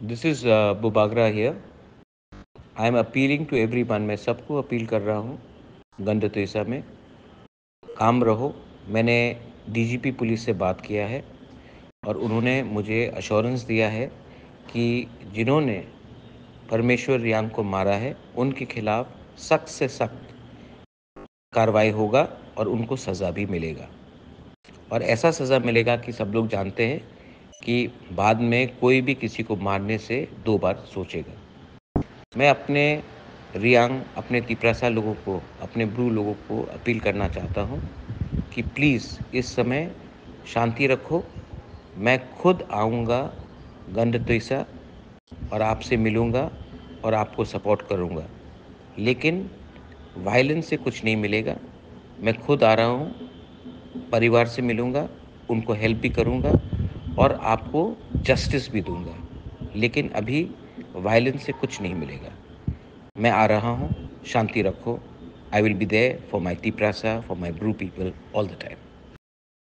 This is Bubagra here. I am appealing to everyone. मैं सबको appeal कर रहा हूँ गंड तेसा में काम रहो। मैंने डीजीपी पुलिस से बात किया है और उन्होंने मुझे अश्योरेंस दिया है कि जिन्होंने परमेश्वर रियांग को मारा है उनके खिलाफ सख्त से सख्त कार्रवाई होगा और उनको सज़ा भी मिलेगा। और ऐसा सज़ा मिलेगा कि सब लोग जानते हैं कि बाद में कोई भी किसी को मारने से 2 बार सोचेगा। मैं अपने रियांग, अपने तिपरासा लोगों को, अपने ब्रू लोगों को अपील करना चाहता हूँ कि प्लीज़ इस समय शांति रखो। मैं खुद आऊँगा गंडतोइसा और आपसे मिलूँगा और आपको सपोर्ट करूँगा, लेकिन वायलेंस से कुछ नहीं मिलेगा। मैं खुद आ रहा हूँ, परिवार से मिलूँगा, उनको हेल्प भी करूँगा और आपको जस्टिस भी दूँगा, लेकिन अभी वायलेंस से कुछ नहीं मिलेगा। मैं आ रहा हूँ, शांति रखो। I will be there for my Tiprasa, for my Bru people all the time.